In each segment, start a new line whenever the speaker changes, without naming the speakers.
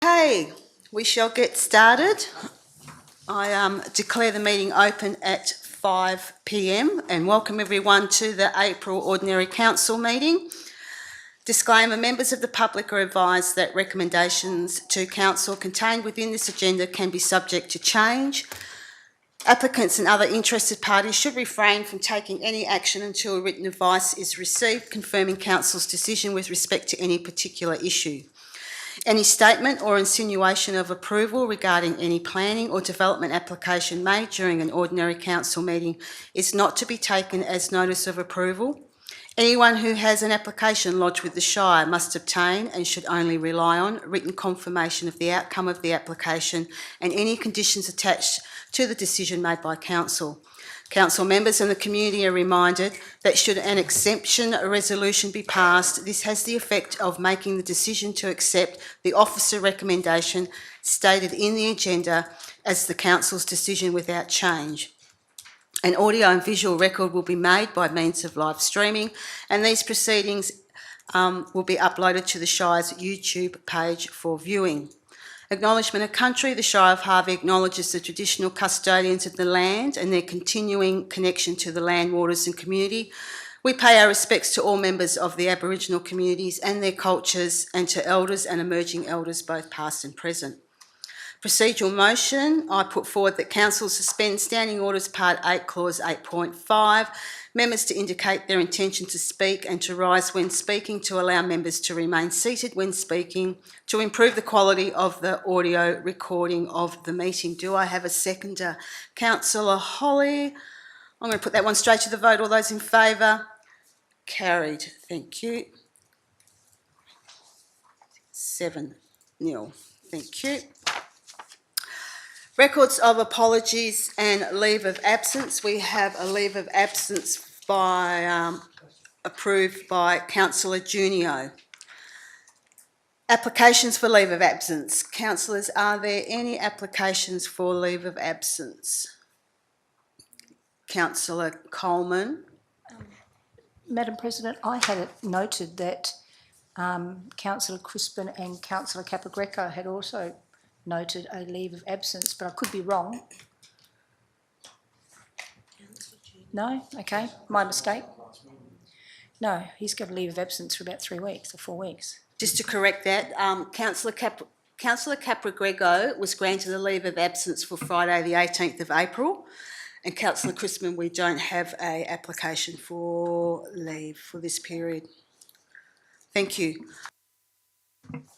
Okay, we shall get started. I declare the meeting open at 5 p.m. and welcome everyone to the April Ordinary Council meeting. Disclaimer, members of the public are advised that recommendations to Council contained within this agenda can be subject to change. Applicants and other interested parties should refrain from taking any action until written advice is received confirming Council's decision with respect to any particular issue. Any statement or insinuation of approval regarding any planning or development application made during an ordinary council meeting is not to be taken as notice of approval. Anyone who has an application lodged with the Shire must obtain and should only rely on written confirmation of the outcome of the application and any conditions attached to the decision made by Council. Council members and the community are reminded that should an exemption resolution be passed, this has the effect of making the decision to accept the officer recommendation stated in the agenda as the Council's decision without change. An audio and visual record will be made by means of live streaming, and these proceedings will be uploaded to the Shire's YouTube page for viewing. Acknowledgement of country. The Shire of Harvey acknowledges the traditional custodians of the land and their continuing connection to the land, waters and community. We pay our respects to all members of the Aboriginal communities and their cultures, and to elders and emerging elders both past and present. Procedural motion. I put forward that Council suspend Standing Orders Part 8, Clause 8.5. Members to indicate their intention to speak and to rise when speaking, to allow members to remain seated when speaking, to improve the quality of the audio recording of the meeting. Do I have a seconder? Councillor Holly. I'm going to put that one straight to the vote. All those in favour? Carried. Thank you. 7-0. Thank you. Records of apologies and leave of absence. We have a leave of absence approved by Councillor Junio. Applications for leave of absence. Councillors, are there any applications for leave of absence? Councillor Coleman.
Madam President, I had it noted that Councillor Crispin and Councillor Capagreco had also noted a leave of absence, but I could be wrong. No? Okay, my mistake. No, he's got a leave of absence for about 3 weeks or 4 weeks.
Just to correct that, Councillor Capagreco was granted a leave of absence for Friday the 18th of April, and Councillor Crispin, we don't have an application for leave for this period. Thank you.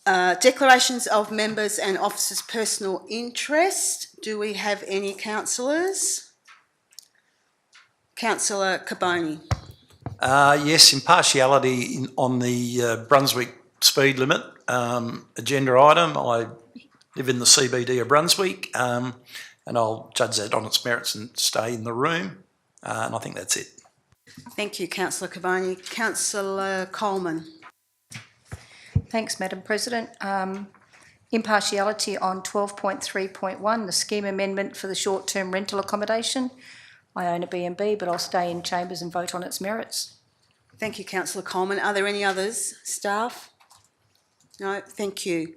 Declarations of members and officers' personal interest. Do we have any councillors? Councillor Carboni.
Yes, impartiality on the Brunswick speed limit agenda item. I live in the CBD of Brunswick, and I'll judge that on its merits and stay in the room, and I think that's it.
Thank you, Councillor Carboni. Councillor Coleman.
Thanks, Madam President. Impartiality on 12.3.1, the scheme amendment for the short-term rental accommodation. I own a B&B, but I'll stay in chambers and vote on its merits.
Thank you, Councillor Coleman. Are there any others? Staff? No, thank you.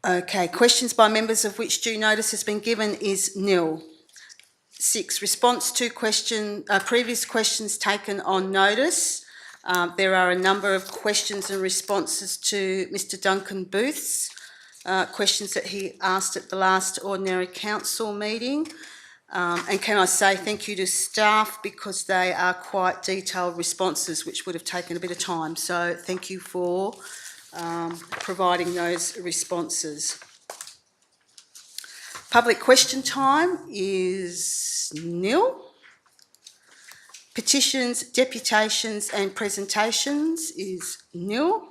Okay, questions by members of which due notice has been given is nil. 6, response to previous questions taken on notice. There are a number of questions and responses to Mr Duncan Booth's questions that he asked at the last Ordinary Council meeting. And can I say thank you to staff, because they are quite detailed responses which would have taken a bit of time. So thank you for providing those responses. Public question time is nil. Petitions, deputations and presentations is nil.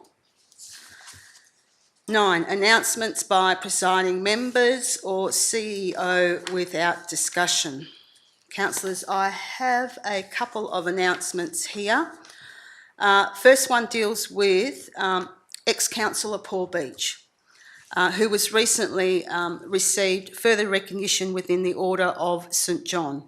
9, announcements by presiding members or CEO without discussion. Councillors, I have a couple of announcements here. First one deals with ex-councillor Paul Beach, who was recently received further recognition within the Order of St John.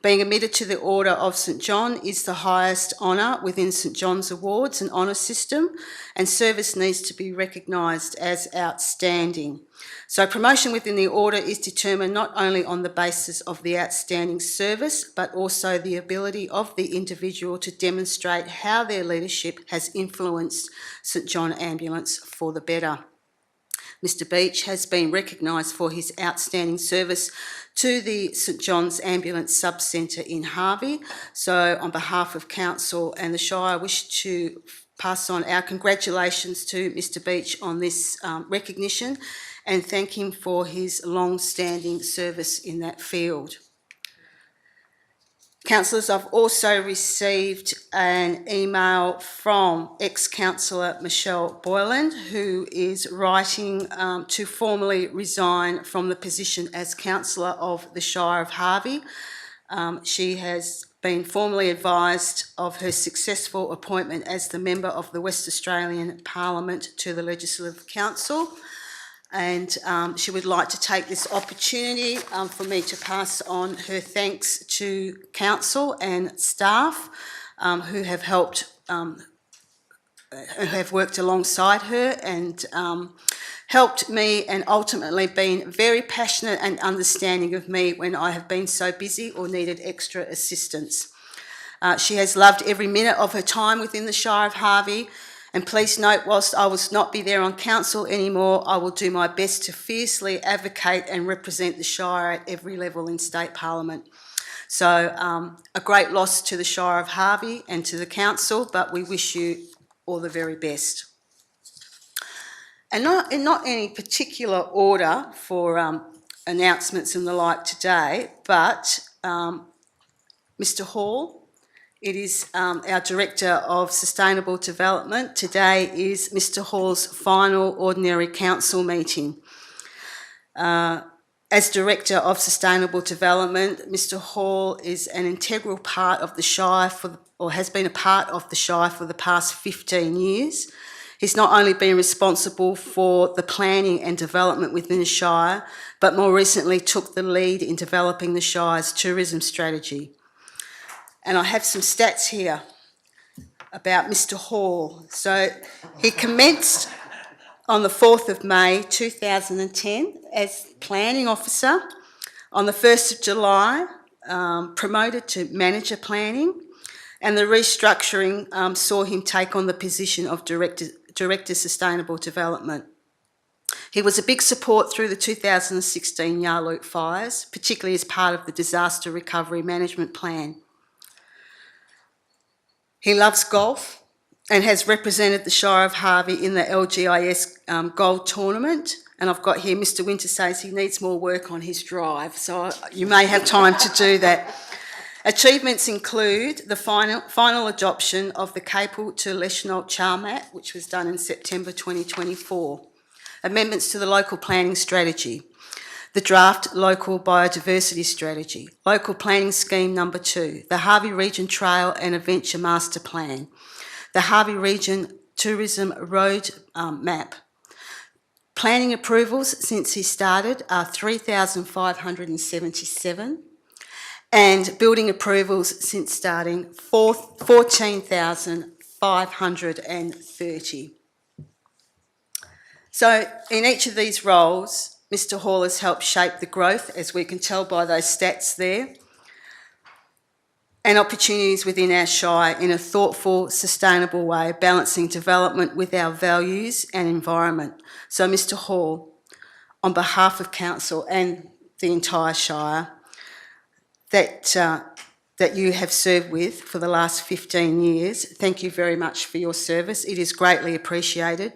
Being admitted to the Order of St John is the highest honour within St John's Awards and honour system, and service needs to be recognised as outstanding. So promotion within the Order is determined not only on the basis of the outstanding service, but also the ability of the individual to demonstrate how their leadership has influenced St John Ambulance for the better. Mr Beach has been recognised for his outstanding service to the St John's Ambulance Sub-Centre in Harvey. So on behalf of Council and the Shire, I wish to pass on our congratulations to Mr Beach on this recognition and thank him for his long-standing service in that field. Councillors, I've also received an email from ex-councillor Michelle Boyland, who is writing to formally resign from the position as councillor of the Shire of Harvey. She has been formally advised of her successful appointment as the member of the West Australian Parliament to the Legislative Council. And she would like to take this opportunity for me to pass on her thanks to council and staff who have helped, who have worked alongside her and helped me and ultimately been very passionate and understanding of me when I have been so busy or needed extra assistance. She has loved every minute of her time within the Shire of Harvey. And please note, whilst I will not be there on council anymore, I will do my best to fiercely advocate and represent the Shire at every level in State Parliament. So a great loss to the Shire of Harvey and to the council, but we wish you all the very best. And not in any particular order for announcements and the like today, but Mr Hall, it is our Director of Sustainable Development. Today is Mr Hall's final Ordinary Council meeting. As Director of Sustainable Development, Mr Hall is an integral part of the Shire or has been a part of the Shire for the past 15 years. He's not only been responsible for the planning and development within the Shire, but more recently took the lead in developing the Shire's tourism strategy. And I have some stats here about Mr Hall. So he commenced on the 4th of May 2010 as Planning Officer. On the 1st of July, promoted to Manager Planning, and the restructuring saw him take on the position of Director Sustainable Development. He was a big support through the 2016 Yarloop fires, particularly as part of the Disaster Recovery Management Plan. He loves golf and has represented the Shire of Harvey in the LGIS Gold Tournament. And I've got here, Mr Winter says he needs more work on his drive, so you may have time to do that. Achievements include the final adoption of the Capel to Leschenault Charmat, which was done in September 2024. Amendments to the local planning strategy. The draft local biodiversity strategy, local planning scheme number 2, the Harvey Region Trail and Adventure Master Plan, the Harvey Region Tourism Road Map. Planning approvals since he started are 3,577 and building approvals since starting 14,530. So in each of these roles, Mr Hall has helped shape the growth, as we can tell by those stats there, and opportunities within our Shire in a thoughtful, sustainable way, balancing development with our values and environment. So Mr Hall, on behalf of Council and the entire Shire, that you have served with for the last 15 years, thank you very much for your service. It is greatly appreciated.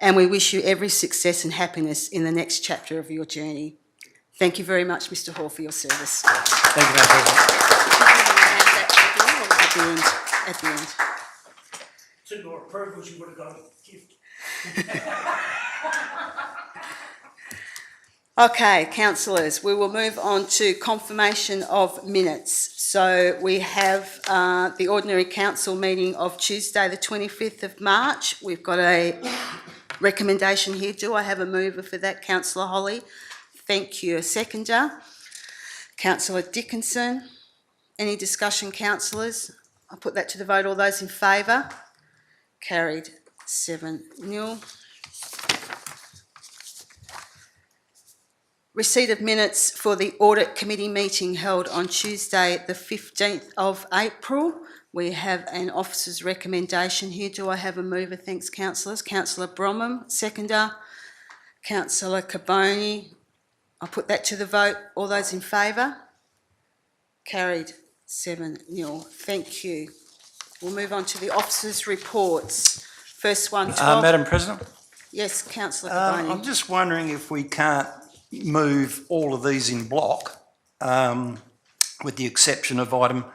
And we wish you every success and happiness in the next chapter of your journey. Thank you very much, Mr Hall, for your service.
Thank you, Madam President.
At the end.
2 more approvals, you would have got a gift.
Okay, councillors, we will move on to confirmation of minutes. So we have the Ordinary Council meeting of Tuesday the 25th of March. We've got a recommendation here. Do I have a mover for that, Councillor Holly? Thank you. A seconder? Councillor Dickinson. Any discussion, councillors? I'll put that to the vote. All those in favour? Carried 7-0. Receipt of minutes for the Audit Committee meeting held on Tuesday the 15th of April. We have an officer's recommendation here. Do I have a mover? Thanks, councillors. Councillor Bromham, seconder. Councillor Carboni. I'll put that to the vote. All those in favour? Carried 7-0. Thank you. We'll move on to the officers' reports. First one, 12.
Madam President,
Yes, councillor Carboni.
I'm just wondering if we can't move all of these in block, with the exception of item,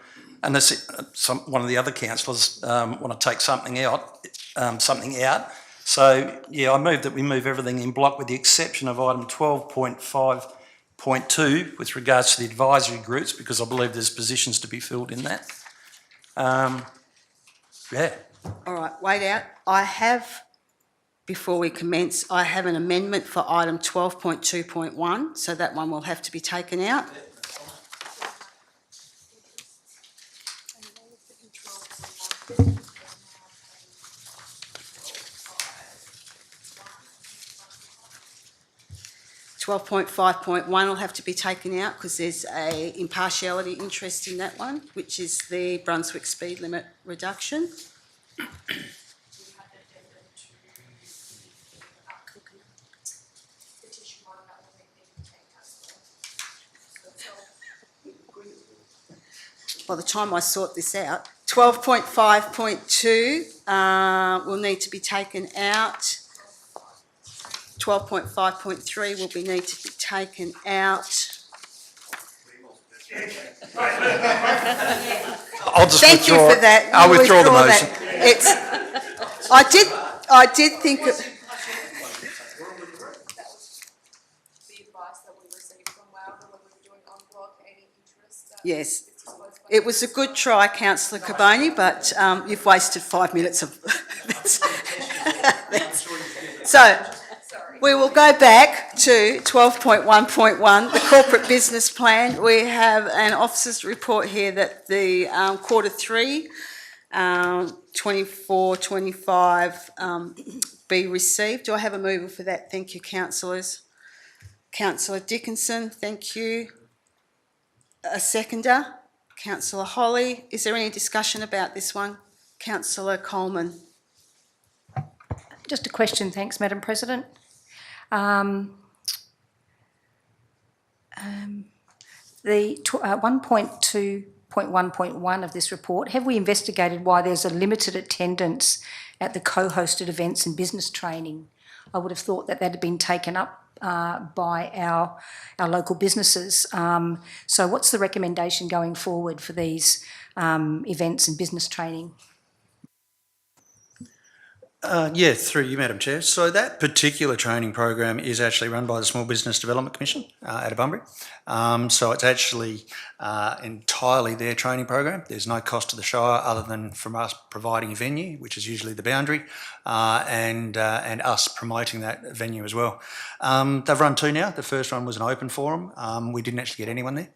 unless one of the other councillors want to take something out. So, yeah, I move that we move everything in block with the exception of item 12.5.2 with regards to the advisory groups, because I believe there's positions to be filled in that. Yeah.
All right, wait out. Before we commence, I have an amendment for item 12.2.1, so that one will have to be taken out. .5.1 will have to be taken out because there's a impartiality interest in that one, which is the Brunswick speed limit reduction. By the time I sort this out, 12.5.2 will need to be taken out. 12.5.3 will need to be taken out.
I'll just
Thank you
withdraw.
for that.
I'll
You
withdraw the
that.
motion.
I did think of,
The advice that we received from Laura when we were doing on block, any interest?
yes. It was a good try, councillor Carboni, but you've wasted 5 minutes of So we will go back to 12.1.1, the corporate business plan. We have an officer's report here that the quarter 3, 24-25 be received. Do I have a mover for that? Thank you, councillors. Councillor Dickinson, thank you. A seconder? Councillor Holly. Is there any discussion about this one? Councillor Coleman.
Just a question, thanks, Madam President. The 1.2.1.1 of this report, have we investigated why there's a limited attendance at the co-hosted events and business training? I would have thought that had been taken up by our local businesses. So what's the recommendation going forward for these events and business training?
Yeah, through you, Madam Chair. So that particular training program is actually run by the Small Business Development Commission out of Bunbury. So it's actually entirely their training program. There's no cost to the Shire other than from us providing a venue, which is usually the Boundary, and us promoting that venue as well. They've run 2 now. The first one was an open forum. We didn't actually get anyone there,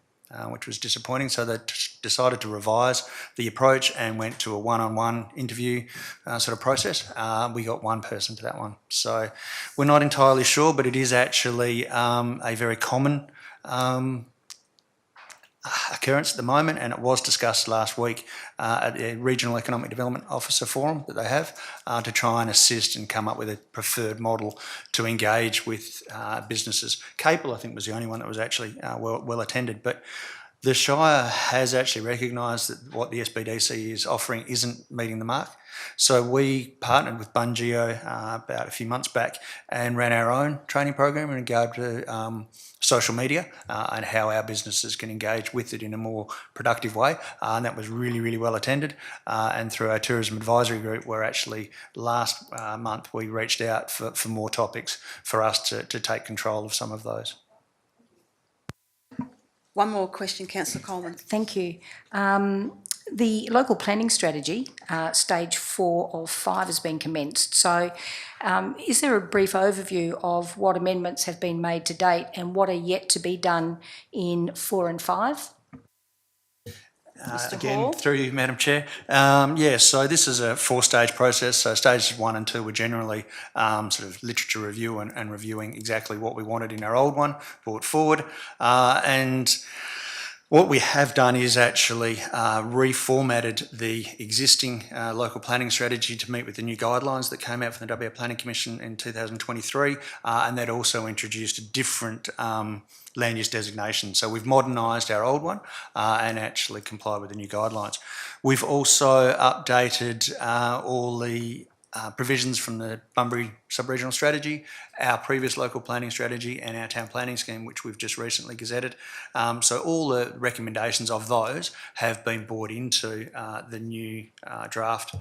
which was disappointing. So they decided to revise the approach and went to a one-on-one interview sort of process. We got one person to that one. So we're not entirely sure, but it is actually a very common occurrence at the moment, and it was discussed last week at the Regional Economic Development Officer Forum that they have to try and assist and come up with a preferred model to engage with businesses. Capel, I think, was the only one that was actually well attended, but the Shire has actually recognised that what the SBDC is offering isn't meeting the mark. So we partnered with Bungeo about a few months back and ran our own training program in regard to social media and how our businesses can engage with it in a more productive way. And that was really, really well attended. And through our tourism advisory group, we're actually last month we reached out for more topics for us to take control of some of those.
One more question, Councillor Coleman.
Thank you. The local planning strategy, stage 4 of 5 has been commenced. So is there a brief overview of what amendments have been made to date and what are yet to be done in 4 and 5?
Mr.
Again,
Hall.
through you, Madam Chair. So this is a four-stage process. So stages 1 and 2 were generally sort of literature review and reviewing exactly what we wanted in our old one, brought forward. And what we have done is actually reformatted the existing local planning strategy to meet with the new guidelines that came out from the WA Planning Commission in 2023, and that also introduced a different land use designation. So we've modernised our old one and actually complied with the new guidelines. We've also updated all the provisions from the Bunbury sub-regional strategy, our previous local planning strategy and our town planning scheme, which we've just recently gazetted. So all the recommendations of those have been brought into the new draft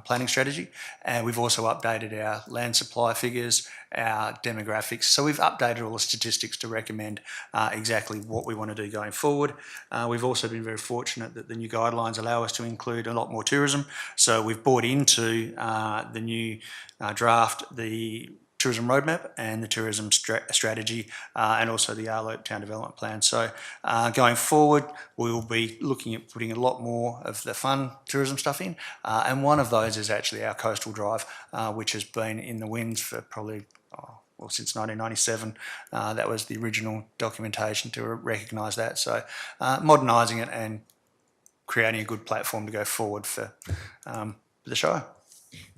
planning strategy. And we've also updated our land supply figures, our demographics. So we've updated all the statistics to recommend exactly what we want to do going forward. We've also been very fortunate that the new guidelines allow us to include a lot more tourism. So we've brought into the new draft the tourism roadmap and the tourism strategy and also the Arlo Town Development Plan. So going forward, we will be looking at putting a lot more of the fun tourism stuff in. And one of those is actually our coastal drive, which has been in the winds for probably since 1997. That was the original documentation to recognise that. So modernising it and creating a good platform to go forward for the show.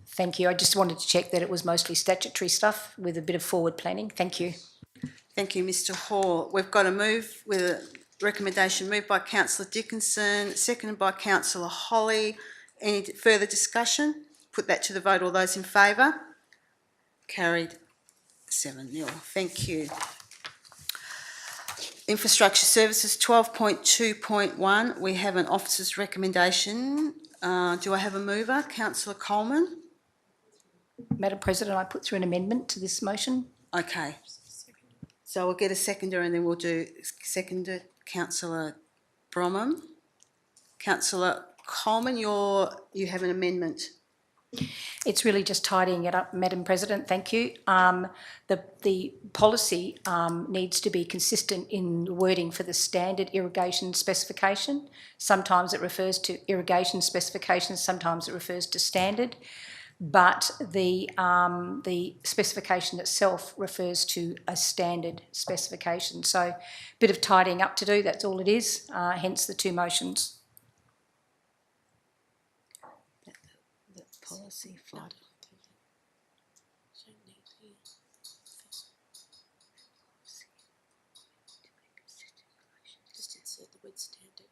Thank you. I just wanted to check that it was mostly statutory stuff with a bit of forward planning. Thank you.
Thank you, Mr. Hall. We've got a move with a recommendation moved by Councillor Dickinson, seconded by Councillor Holly. Any further discussion? Put that to the vote. All those in favour? Carried 7-0. Thank you. Infrastructure Services 12.2.1. We have an officer's recommendation. Do I have a mover? Councillor Coleman.
Madam President, I put through an amendment to this motion.
Okay. So we'll get a seconder and then we'll do seconded. Councillor Bromham. Councillor Coleman, you have an amendment.
It's really just tidying it up, Madam President. Thank you. The policy needs to be consistent in the wording for the standard irrigation specification. Sometimes it refers to irrigation specifications, sometimes it refers to standard. But the specification itself refers to a standard specification. So a bit of tidying up to do, that's all it is, hence the two motions.
The policy flood.
Just insert the word standard.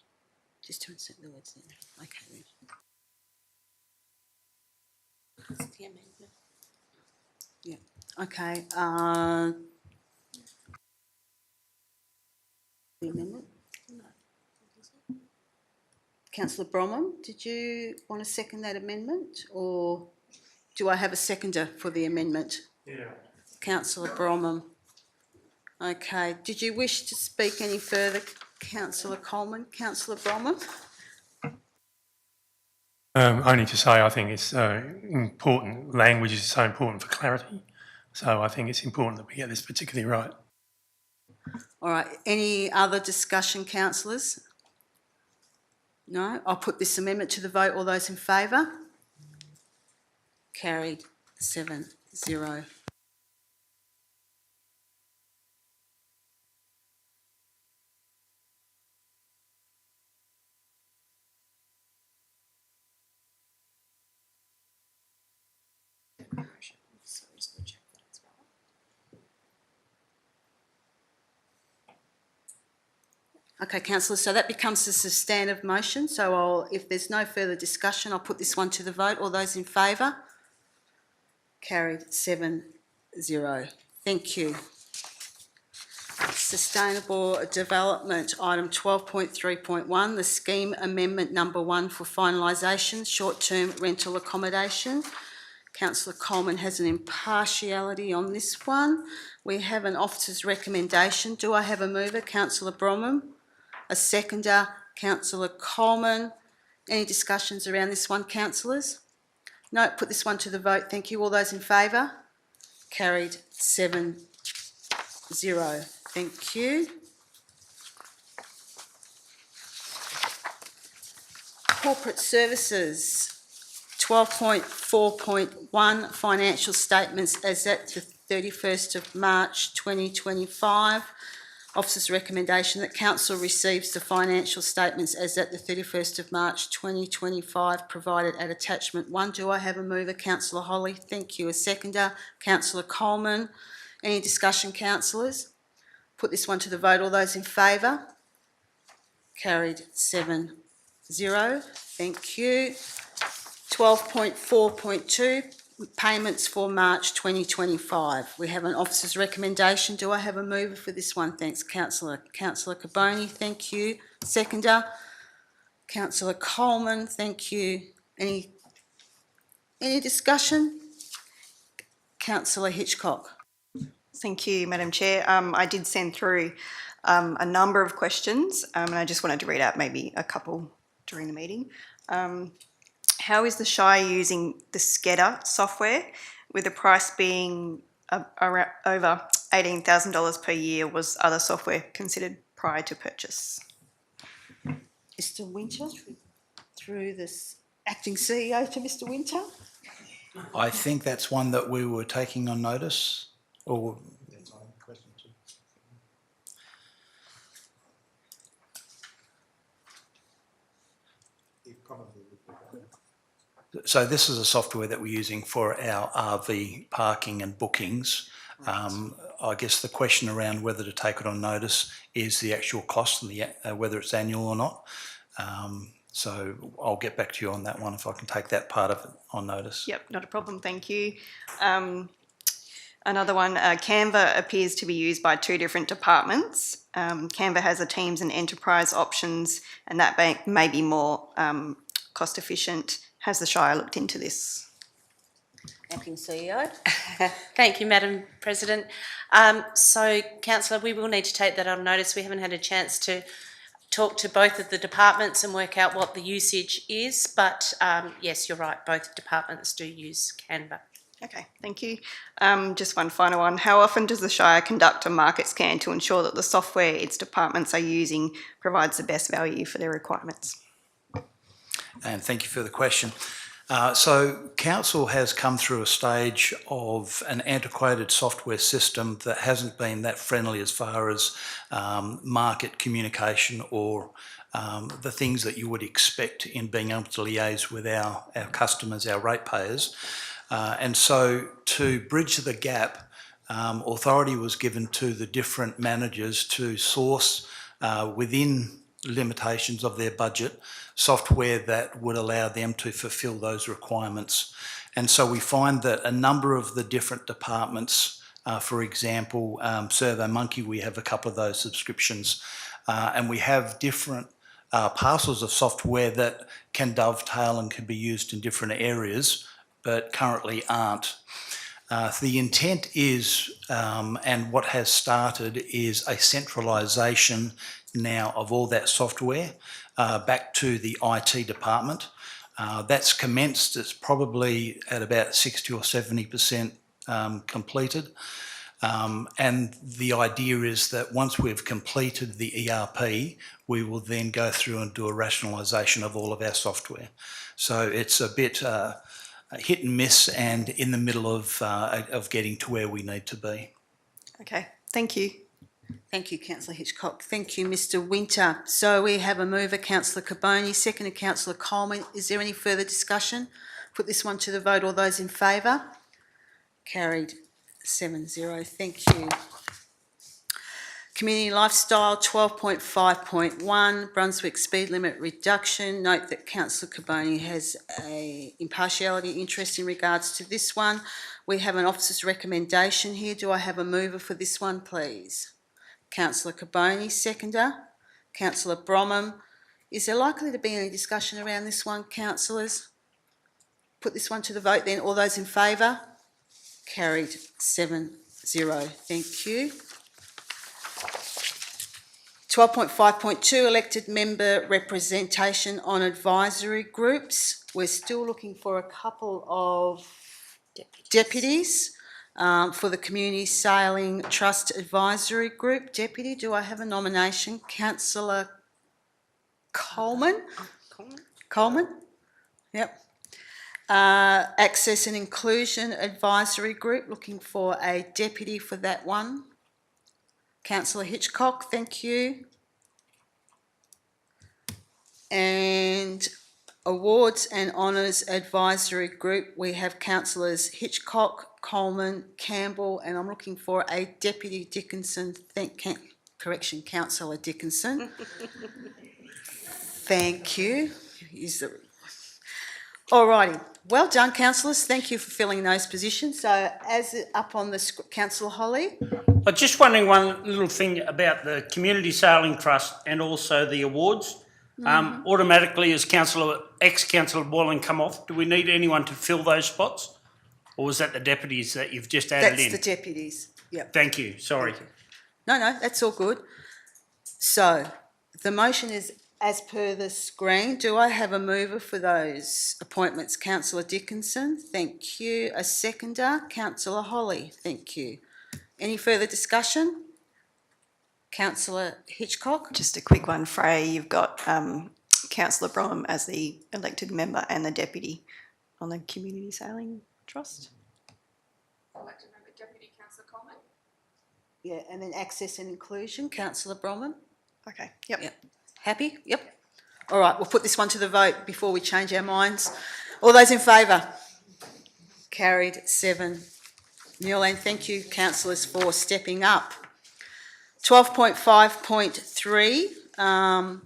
Just to insert the words in. Okay then.
That's the amendment.
Yeah. Okay. The amendment. Councillor Bromham, did you want to second that amendment, or do I have a seconder for the amendment?
Yeah.
Councillor Bromham. Okay. Did you wish to speak any further, Councillor Coleman? Councillor Bromham.
Only to say I think it's important. Language is so important for clarity. So I think it's important that we get this particularly right.
All right. Any other discussion, councillors? No? I'll put this amendment to the vote. All those in favour? Carried 7-0.
So just go check that as well.
Okay, councillors, so that becomes a substantive motion. So if there's no further discussion, I'll put this one to the vote. All those in favour? Carried 7-0. Thank you. Sustainable Development, item 12.3.1, the scheme amendment number 1 for finalisation, short-term rental accommodation. Councillor Coleman has an impartiality on this one. We have an officer's recommendation. Do I have a mover? Councillor Bromham. A seconder, Councillor Coleman. Any discussions around this one, councillors? No, put this one to the vote. Thank you. All those in favour? Carried 7-0. Thank you. corporate services, 12.4.1 financial statements as at the 31st of March 2025. Officer's recommendation that council receives the financial statements as at the 31st of March 2025 provided at attachment 1. Do I have a mover? Councillor Holly. Thank you. A seconder? Councillor Coleman. Any discussion, councillors? Put this one to the vote. All those in favour? Carried 7-0. Thank you. 12.4.2, payments for March 2025. We have an officer's recommendation. Do I have a mover for this one? Thanks, Councillor. Councillor Carboni, thank you. Seconder? Councillor Coleman, thank you. Any discussion? Councillor Hitchcock.
Thank you, Madam Chair. I did send through a number of questions and I just wanted to read out maybe a couple during the meeting. How is the Shire using the SCEDA software with the price being over $18,000 per year? Was other software considered prior to purchase?
Mr Winter, through this acting CEO to Mr Winter.
I think that's one that we were taking on notice, or that's on question two. So this is a software that we're using for our RV parking and bookings. I guess the question around whether to take it on notice is the actual cost and whether it's annual or not. So I'll get back to you on that one if I can take that part of it on notice.
Yep, not a problem, thank you. Another one, Canva appears to be used by two different departments. Canva has a Teams and Enterprise options, and that may be more cost efficient. Has the Shire looked into this?
Acting CEO.
Thank you, Madam President. So, Councillor, we will need to take that on notice. We haven't had a chance to talk to both of the departments and work out what the usage is, but yes, you're right, both departments do use Canva.
Okay, thank you. Just one final one. How often does the Shire conduct a market scan to ensure that the software its departments are using provides the best value for their requirements?
And thank you for the question. So council has come through a stage of an antiquated software system that hasn't been that friendly as far as market communication or the things that you would expect in being able to liaise with our customers, our ratepayers. And so to bridge the gap, authority was given to the different managers to source within limitations of their budget software that would allow them to fulfil those requirements. And so we find that a number of the different departments, for example, SurveyMonkey, we have a couple of those subscriptions, and we have different parcels of software that can dovetail and can be used in different areas, but currently aren't. The intent is, and what has started, is a centralisation now of all that software back to the IT department. That's commenced. It's probably at about 60 or 70% completed. And the idea is that once we've completed the ERP, we will then go through and do a rationalisation of all of our software. So it's a bit hit and miss and in the middle of getting to where we need to be.
Okay, thank you.
Thank you, Councillor Hitchcock. Thank you, Mr Winter. So we have a mover, Councillor Carboni, second Councillor Coleman. Is there any further discussion? Put this one to the vote. All those in favour? Carried 7-0. Thank you. Community Lifestyle 12.5.1, Brunswick speed limit reduction. Note that Councillor Carboni has an impartiality interest in regards to this one. We have an officer's recommendation here. Do I have a mover for this one, please? Councillor Carboni, seconder. Councillor Bromham. Is there likely to be any discussion around this one, councillors? Put this one to the vote then. All those in favour? Carried 7-0. Thank you. 12.5.2, elected member representation on advisory groups. We're still looking for a couple of deputies for the Community Sailing Trust Advisory Group. Deputy, do I have a nomination? Councillor Coleman? Coleman? Yep. Access and Inclusion Advisory Group, looking for a deputy for that one. Councillor Hitchcock, thank you. And Awards and Honours Advisory Group, we have councillors Hitchcock, Coleman, Campbell, and I'm looking for a deputy Dickinson. Councillor Dickinson. Thank you. Alrighty, well done, councillors. Thank you for filling those positions. So, as up on the Councillor Holly.
I'm just wondering one little thing about the Community Sailing Trust and also the awards. Automatically, as ex-councillor Boylan come off, do we need anyone to fill those spots? Or was that the deputies that you've just added in?
That's the deputies, yep.
Thank you, sorry.
Thank you. No, that's all good. So, the motion is as per the screen. Do I have a mover for those appointments? Councillor Dickinson, thank you. A seconder, Councillor Holly, thank you. Any further discussion? Councillor Hitchcock?
Just a quick one, Frey. You've got Councillor Bromham as the elected member and the deputy on the Community Sailing Trust.
Elected member Deputy Councillor Coleman.
Yeah, and then Access and Inclusion, Councillor Bromham.
Okay, yep.
Happy? Yep. All right, we'll put this one to the vote before we change our minds. All those in favour? Carried 7-0. And thank you, councillors, for stepping up. 12.5.3,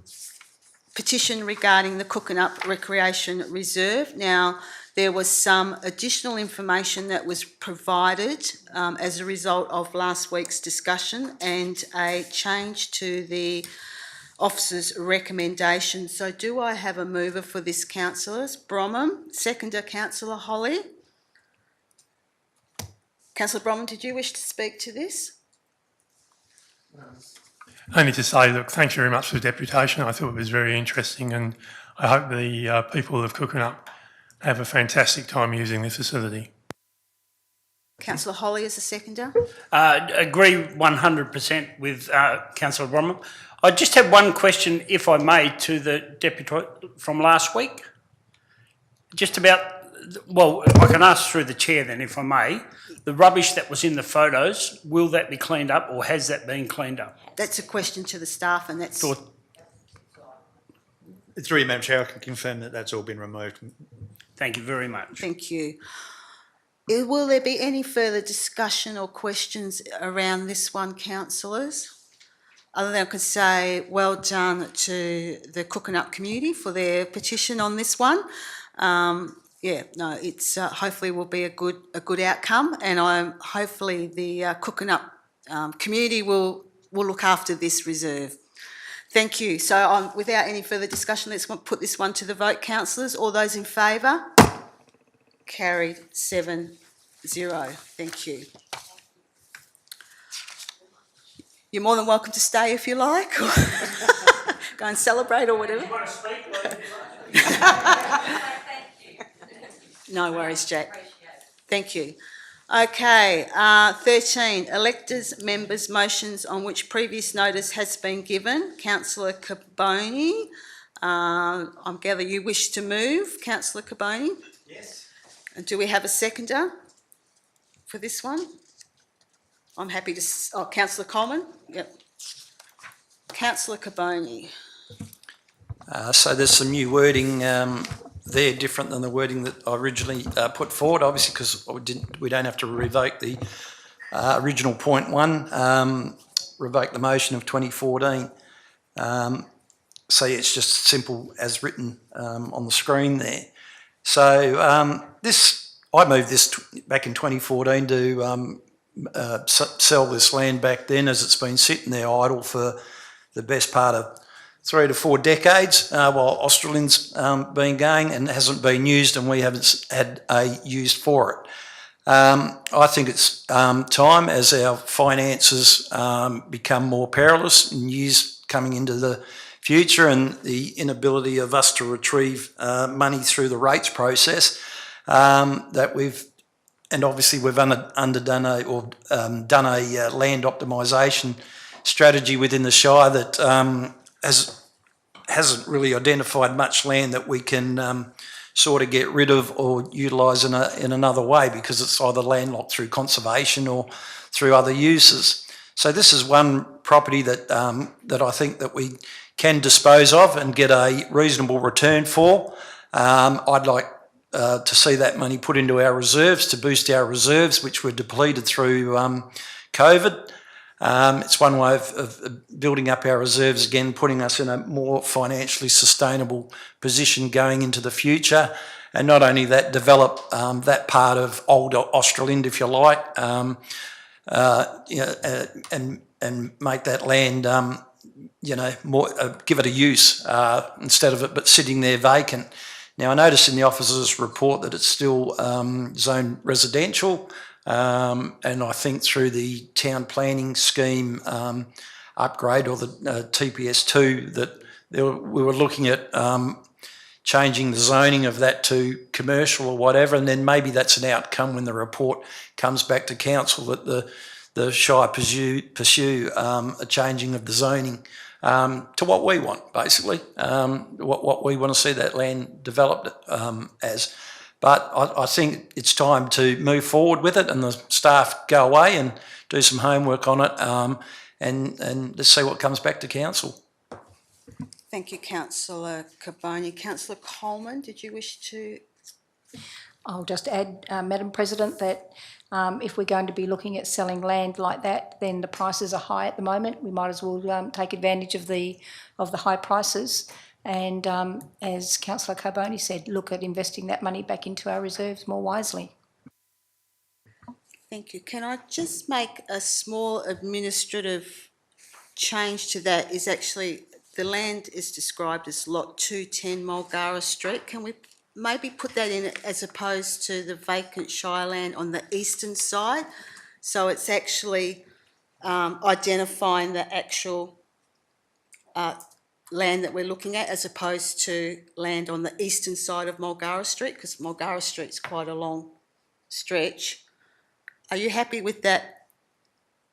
petition regarding the Cooking-Up Recreation Reserve. Now, there was some additional information that was provided as a result of last week's discussion and a change to the officer's recommendation. So do I have a mover for this, councillors? Bromham, seconder, Councillor Holly. Councillor Bromham, did you wish to speak to this?
Only to say, look, thank you very much for the deputation. I thought it was very interesting, and I hope the people of Cooking-Up have a fantastic time using the facility.
Councillor Holly as a seconder.
Agree 100% with Councillor Bromham. I just have one question, if I may, to the deputy from last week. Just about, well, I can ask through the chair then, if I may. The rubbish that was in the photos, will that be cleaned up or has that been cleaned up?
That's a question to the staff, and that's...
Through you, Madam Chair, I can confirm that that's all been removed.
Thank you very much.
Thank you. Will there be any further discussion or questions around this one, councillors? Other than I could say well done to the Cooking-Up community for their petition on this one. It's hopefully will be a good outcome, and hopefully the Cooking-Up community will look after this reserve. Thank you. So without any further discussion, let's put this one to the vote, councillors. All those in favour? Carried 7-0. Thank you. You're more than welcome to stay if you like, or go and celebrate or whatever.
You want to speak?
No worries, Jack. Thank you. Okay, 13, electors, members, motions on which previous notice has been given. Councillor Caboni, I gather you wish to move, Councillor Caboni?
Yes.
And do we have a seconder for this one? I'm happy to... Councillor Coleman? Yep. Councillor Caboni.
So there's some new wording there, different than the wording that I originally put forward, obviously, because we don't have to revoke the original point 1, revoke the motion of 2014. So it's just simple as written on the screen there. So I moved this back in 2014 to sell this land back then, as it's been sitting there idle for the best part of 3 to 4 decades while Australin's been going and hasn't been used, and we haven't had a use for it. I think it's time, as our finances become more perilous in years coming into the future, and the inability of us to retrieve money through the rates process, that we've underdone done a land optimisation strategy within the Shire that hasn't really identified much land that we can sort of get rid of or utilise in another way, because it's either landlocked through conservation or through other uses. So this is one property that that I think that we can dispose of and get a reasonable return for. I'd like to see that money put into our reserves to boost our reserves, which were depleted through COVID. It's one way of building up our reserves again, putting us in a more financially sustainable position going into the future. And not only that, develop that part of old Australind, if you like, and make that land, more give it a use instead of it but sitting there vacant. Now, I notice in the officer's report that it's still zoned residential, and I think through the town planning scheme upgrade, or the TPS2, that we were looking at changing the zoning of that to commercial or whatever, and then maybe that's an outcome when the report comes back to council, that the Shire pursue a changing of the zoning to what we want, basically, what we want to see that land developed as. But I think it's time to move forward with it, and the staff go away and do some homework on it, and let's see what comes back to council.
Thank you, Councillor Carboni. Councillor Coleman, did you wish to?
I'll just add, Madam President, that if we're going to be looking at selling land like that, then the prices are high at the moment. We might as well take advantage of the high prices, and as Councillor Carboni said, look at investing that money back into our reserves more wisely.
Thank you. Can I just make a small administrative change to that? Is actually the land is described as lot 210 Mulgara Street. Can we maybe put that in as opposed to the vacant Shire land on the eastern side? So it's actually identifying the actual land that we're looking at, as opposed to land on the eastern side of Mulgara Street, because Mulgara Street's quite a long stretch. Are you happy with that,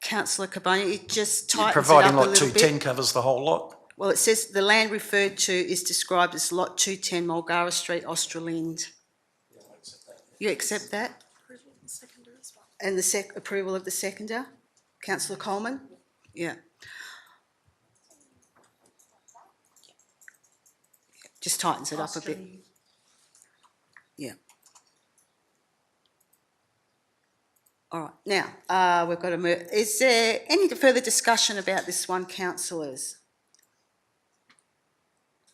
Councillor Carboni? It just tightens it up a
Providing
little
lot
bit.
210 covers the whole lot.
Well, it says the land referred to is described as lot 210 Mulgara Street, Australind. You accept that? And the approval of the seconder? Councillor Coleman? Yeah. Just tightens it up a bit. Yeah. All right. Now, we've got to move. Is there any further discussion about this one, councillors?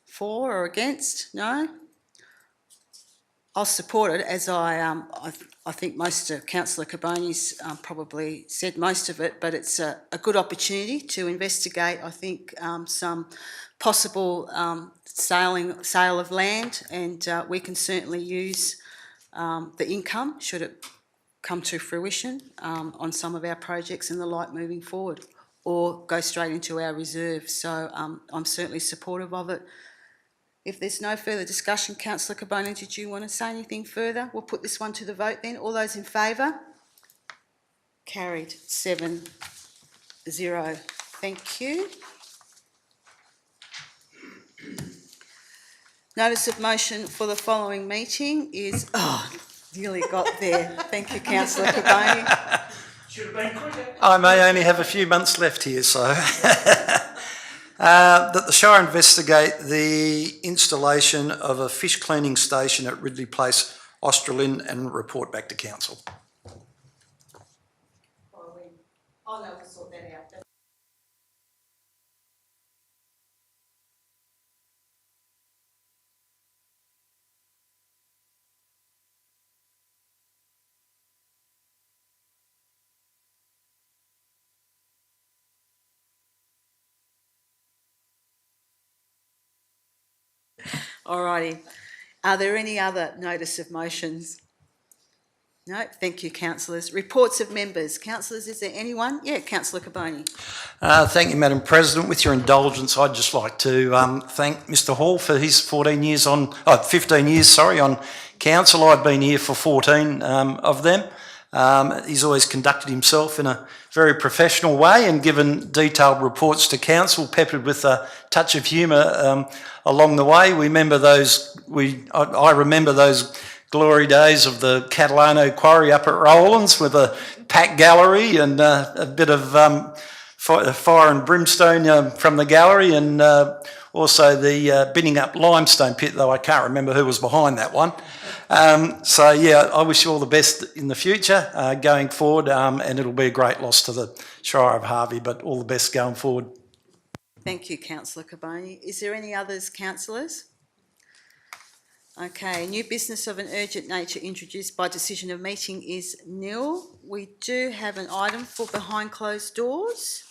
For or against? No? I'll support it, as I think most of Councillor Carboni's probably said most of it, but it's a good opportunity to investigate, I think, some possible sale of land, and we can certainly use the income, should it come to fruition, on some of our projects and the like moving forward, or go straight into our reserve. So I'm certainly supportive of it. If there's no further discussion, Councillor Carboni, did you want to say anything further? We'll put this one to the vote then. All those in favour? Carried 7-0. Thank you. Notice of motion for the following meeting is, nearly got there. Thank you, Councillor Carboni.
Should have been quicker.
I may only have a few months left here, so that the Shire investigate the installation of a fish cleaning station at Ridley Place, Australind, and report back to council.
Oh no, we'll sort that out. Alrighty. Are there any other notice of motions? No, thank you, councillors. Reports of members. Councillors, is there anyone? Yeah, Councillor Carboni.
Thank you, Madam President. With your indulgence, I'd just like to thank Mr Hall for his 15 years on council. I've been here for 14 of them. He's always conducted himself in a very professional way and given detailed reports to council, peppered with a touch of humour along the way. We remember those. I remember those glory days of the Catalano quarry up at Rowlands with a packed gallery and a bit of fire and brimstone from the gallery, and also the binning up limestone pit, though I can't remember who was behind that one. So yeah, I wish you all the best in the future going forward, and it'll be a great loss to the Shire of Harvey, but all the best going forward.
Thank you, Councillor Carboni. Is there any others, councillors? Okay, new business of an urgent nature introduced by decision of meeting is nil. We do have an item for behind closed doors.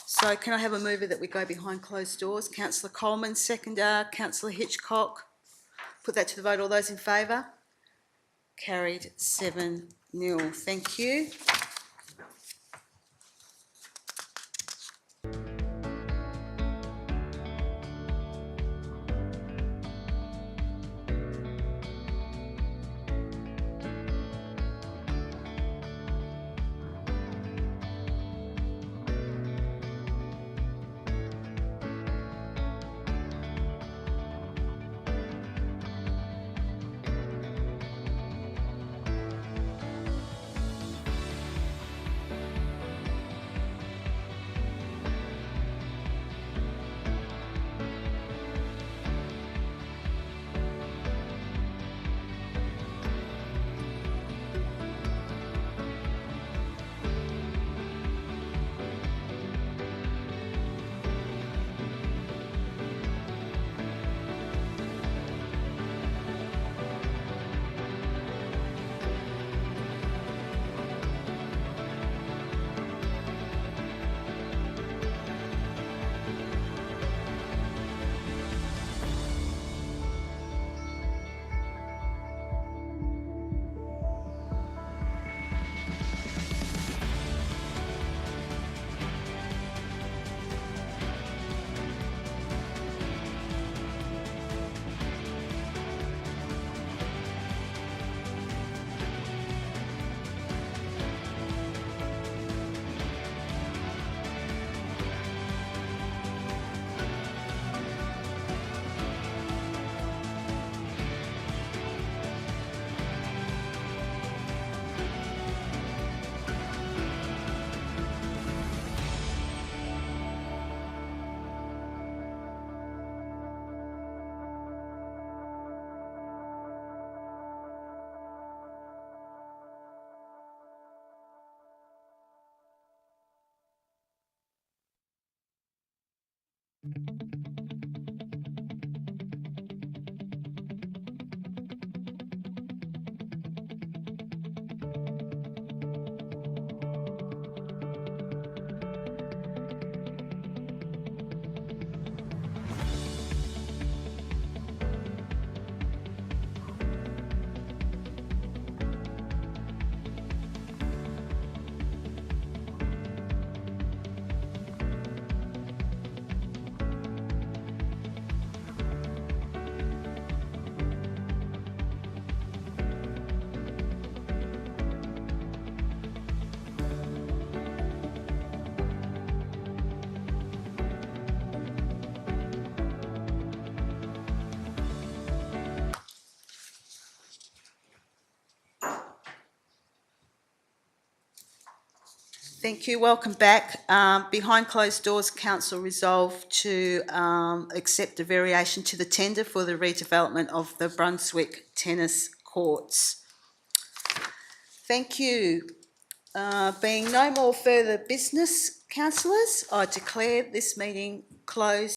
So can I have a mover that we go behind closed doors? Councillor Coleman, seconder. Councillor Hitchcock. Put that to the vote. All those in favour? Carried 7-0. Thank you. Thank you. Welcome back. Behind closed doors, council resolved to accept a variation to the tender for the redevelopment of the Brunswick tennis courts. Thank you. Being no more further business, councillors, I declare this meeting closed.